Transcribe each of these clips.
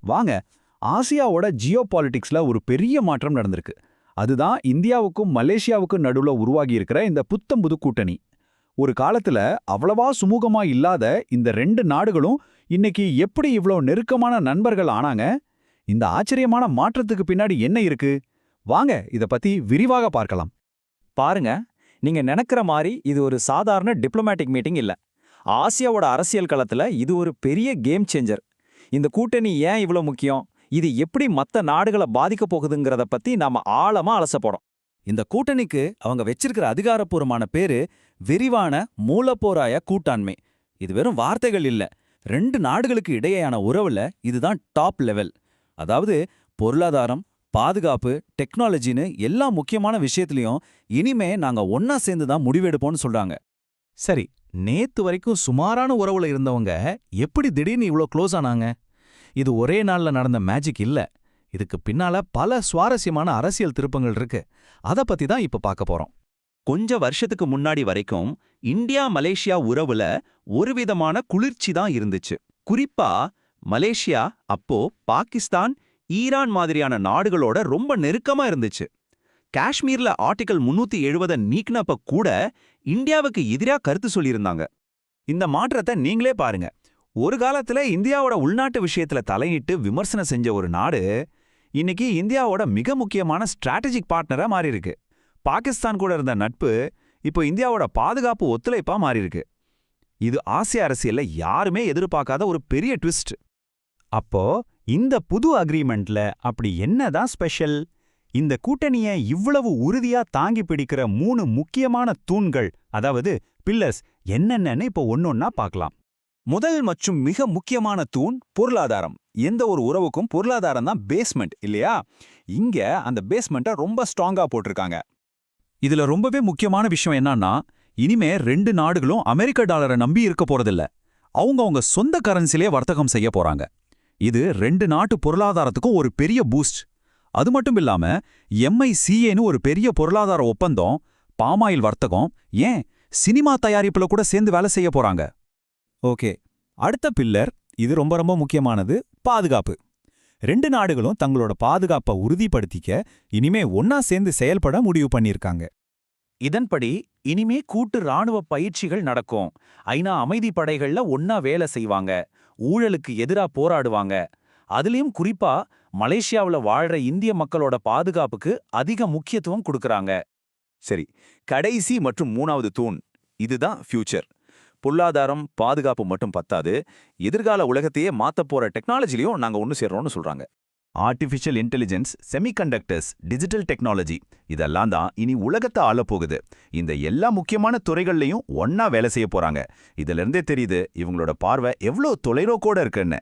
வாங்க, ஆசியாவோட ஜியோ பாலிடிக்ஸ்ல ஒரு பெரிய மாற்றம் நடந்திருக்கு. அதுதான் இந்தியாவுக்கும் மலேசியாவுக்கும் நடுவுல உருவாகி இருக்கிற இந்த புத்தம்புது கூட்டணி. ஒரு காலத்துல அவ்வளவா சுமூகமா இல்லாத இந்த ரெண்டு நாடுகளும் இன்னைக்கு எப்படி இவ்ளோ நெருக்கமான நண்பர்கள் ஆனாங்க? இந்த ஆச்சரியமான மாற்றத்துக்கு பின்னாடி என்ன இருக்கு? வாங்க இத பத்தி விரிவாக பார்க்கலாம். பாருங்க, நீங்க நினைக்கிற மாதிரி இது ஒரு சாதாரண டிப்ளமேட்டிக் மீட்டிங் இல்ல. ஆசியாவோட அரசியல் களத்துல இது ஒரு பெரிய கேம் சேஞ்சர். இந்த கூட்டணி ஏன் இவ்ளோ முக்கியம், இது எப்படி மத்த நாடுகளை பாதிக்க போகுதுங்கிறத பத்தி நாம ஆழமா அலச போறோம். இந்த கூட்டணிக்கு அவங்க வச்சிருக்கிற அதிகாரப்பூர்வமான பேரு விரிவான மூலப்போராய கூட்டாண்மை. இது வெறும் வார்த்தைகள் இல்ல, ரெண்டு நாடுகளுக்கு இடையேயான உறவுல இதுதான் டாப் லெவல். அதாவது பொருளாதாரம், பாதுகாப்பு, டெக்னாலஜின்னு எல்லா முக்கியமான விஷயத்திலையும் இனிமே நாங்க ஒன்னா சேர்ந்து தான் முடிவெடுப்போம்னு சொல்றாங்க. சரி, நேத்து வரைக்கும் சுமாரான உறவுல இருந்தவங்க எப்படி திடீர்னு இவ்ளோ க்ளோஸ் ஆனாங்க? இது ஒரே நாள்ல நடந்த மேஜிக் இல்ல. இதுக்கு பின்னால பல சுவாரஸ்யமான அரசியல் திருப்பங்கள் இருக்கு. அத பத்தி தான் இப்ப பார்க்க போறோம். கொஞ்ச வருஷத்துக்கு முன்னாடி வரைக்கும் இந்தியா மலேசியா உறவுல ஒருவிதமான குளிர்ச்சி தான் இருந்துச்சு. குறிப்பா மலேசியா அப்போ பாகிஸ்தான், ஈரான் மாதிரியான நாடுகளோட ரொம்ப நெருக்கமா இருந்துச்சு. காஷ்மீர்ல ஆர்டிகல் 370 நீக்கினப்ப கூட இந்தியாவுக்கு எதிரா கருத்து சொல்லியிருந்தாங்க. இந்த மாற்றத்தை நீங்களே பாருங்க. ஒரு காலத்துல இந்தியாவோட உள்நாட்டு விஷயத்துல தலையிட்டு விமர்சனம் செஞ்ச ஒரு நாடு இன்னைக்கு இந்தியாவோட மிக முக்கியமான ஸ்ட்ராட்டஜிக் பார்ட்னரா மாறி இருக்கு. பாகிஸ்தான் கூட இருந்த நட்பு இப்போ இந்தியாவோட பாதுகாப்பு ஒத்துழைப்பா மாறி இருக்கு. இது ஆசிய அரசியல்ல யாருமே எதிர்பார்க்காத ஒரு பெரிய ட்விஸ்ட். அப்போ இந்த புது அக்ரிமெண்ட்ல அப்படி என்னதான் ஸ்பெஷல்? இந்த கூட்டணியை இவ்வளவு உறுதியா தாங்கி பிடிக்கிற 3 முக்கியமான தூண்கள், அதாவது பில்லர்ஸ் என்னென்னன்னு இப்போ ஒன்னொன்னா பார்க்கலாம். முதல் மற்றும் மிக முக்கியமான தூண் பொருளாதாரம். எந்த ஒரு உறவுக்கும் பொருளாதாரம் தான் பேஸ்மெண்ட் இல்லையா? இங்க அந்த பேஸ்மெண்ட்டை ரொம்ப ஸ்ட்ராங்கா போட்டிருக்காங்க. இதுல ரொம்பவே முக்கியமான விஷயம் என்னன்னா, இனிமே ரெண்டு நாடுகளும் அமெரிக்க டாலரை நம்பி இருக்க போறதில்ல. அவங்க சொந்த கரன்சிலே வர்த்தகம் செய்ய போறாங்க. இது ரெண்டு நாட்டு பொருளாதாரத்துக்கும் ஒரு பெரிய பூஸ்ட். அது மட்டும் இல்லாம MICAன்னு ஒரு பெரிய பொருளாதார ஒப்பந்தம், பாமாயில் வர்த்தகம், ஏன் சினிமா தயாரிப்புல கூட சேர்ந்து வேலை செய்ய போறாங்க. ஓகே, அடுத்த பில்லர், இது ரொம்ப ரொம்ப முக்கியமானது, பாதுகாப்பு. ரெண்டு நாடுகளும் தங்களோட பாதுகாப்பை உறுதிப்படுத்திக்க இனிமே ஒன்னா சேர்ந்து செயல்பட முடிவு பண்ணியிருக்காங்க. இதன்படி இனிமே கூட்டு ராணுவ பயிற்சிகள் நடக்கும். ஐநா அமைதி படைகள்ல ஒன்னா வேலை செய்வாங்க. ஊழலுக்கு எதிரா போராடுவாங்க. அதுலயும் குறிப்பா மலேசியாவுல வாழ்ற இந்திய மக்களோட பாதுகாப்புக்கு அதிக முக்கியத்துவம் கொடுக்கறாங்க. சரி, கடைசி மற்றும் 3வது தூண், இதுதான் ஃபியூச்சர். பொருளாதாரம், பாதுகாப்பு மட்டும் பத்தாது, எதிர்கால உலகத்தையே மாத்தப் போற டெக்னாலஜிலையும் நாங்க ஒன்னு சேர்றோம்னு சொல்றாங்க. Artificial intelligence, semiconductors, digital technology, இதெல்லாம் தான் இனி உலகத்தை ஆளப்போகுது. இந்த எல்லா முக்கியமான துறைகள்லையும் ஒன்னா வேலை செய்ய போறாங்க. இதுல இருந்தே தெரியுது இவங்களோட பார்வை எவ்வளோ தொலைநோக்கோட இருக்குன்னு.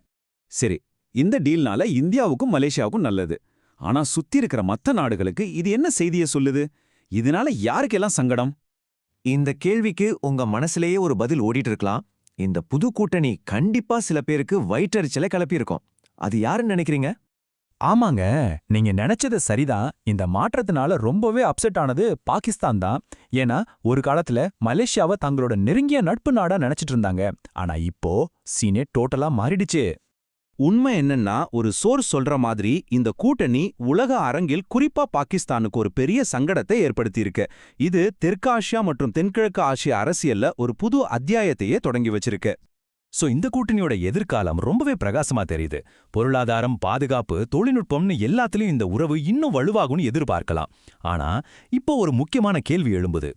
சரி, இந்த டீல்னால இந்தியாவுக்கும் மலேசியாவுக்கும் நல்லது. ஆனா சுத்தி இருக்கிற மத்த நாடுகளுக்கு இது என்ன செய்தியை சொல்லுது? இதனால யாருக்கெல்லாம் சங்கடம்? இந்த கேள்விக்கு உங்க மனசுலேயே ஒரு பதில் ஓடிட்டு இருக்கலாம். இந்த புது கூட்டணி கண்டிப்பா சில பேருக்கு வயிற்றெரிச்சலை கிளப்பியிருக்கும். அது யாருன்னு நினைக்கிறீங்க? ஆமாங்க, நீங்க நினைச்சது சரிதான். இந்த மாற்றத்தினால ரொம்பவே அப்செட் ஆனது பாகிஸ்தான் தான். ஏன்னா ஒரு காலத்துல மலேசியாவை தங்களோட நெருங்கிய நட்பு நாடா நினைச்சிட்டு இருந்தாங்க. ஆனா இப்போ சீனே டோட்டலா மாறிடுச்சு. உண்மை என்னன்னா, ஒரு சோர்ஸ் சொல்ற மாதிரி இந்த கூட்டணி உலக அரங்கில் குறிப்பா பாகிஸ்தானுக்கு ஒரு பெரிய சங்கடத்தை ஏற்படுத்தியிருக்கு. இது தெற்காசியா மற்றும் தென்கிழக்கு ஆசிய அரசியல்ல ஒரு புது அத்தியாயத்தையே தொடங்கி வச்சிருக்கு. சோ இந்த கூட்டணியோட எதிர்காலம் ரொம்பவே பிரகாசமா தெரியுது. பொருளாதாரம், பாதுகாப்பு, தொழில்நுட்பம்னு எல்லாத்துலயும் இந்த உறவு இன்னும் வலுவாகும்னு எதிர்பார்க்கலாம். ஆனா இப்போ ஒரு முக்கியமான கேள்வி எழும்புது.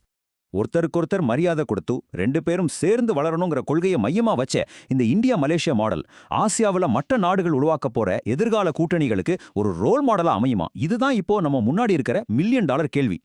ஒருத்தருக்கொருத்தர் மரியாதை கொடுத்து ரெண்டு பேரும் சேர்ந்து வளரணுங்கிற கொள்கையை மையமா வச்ச இந்த இந்தியா மலேசியா மாடல் ஆசியாவில் மற்ற நாடுகள் உருவாக்க போற எதிர்கால கூட்டணிகளுக்கு ஒரு ரோல் மாடலா அமையுமா? இதுதான் இப்போ நம்ம முன்னாடி இருக்கிற $1 மில்லியன் கேள்வி.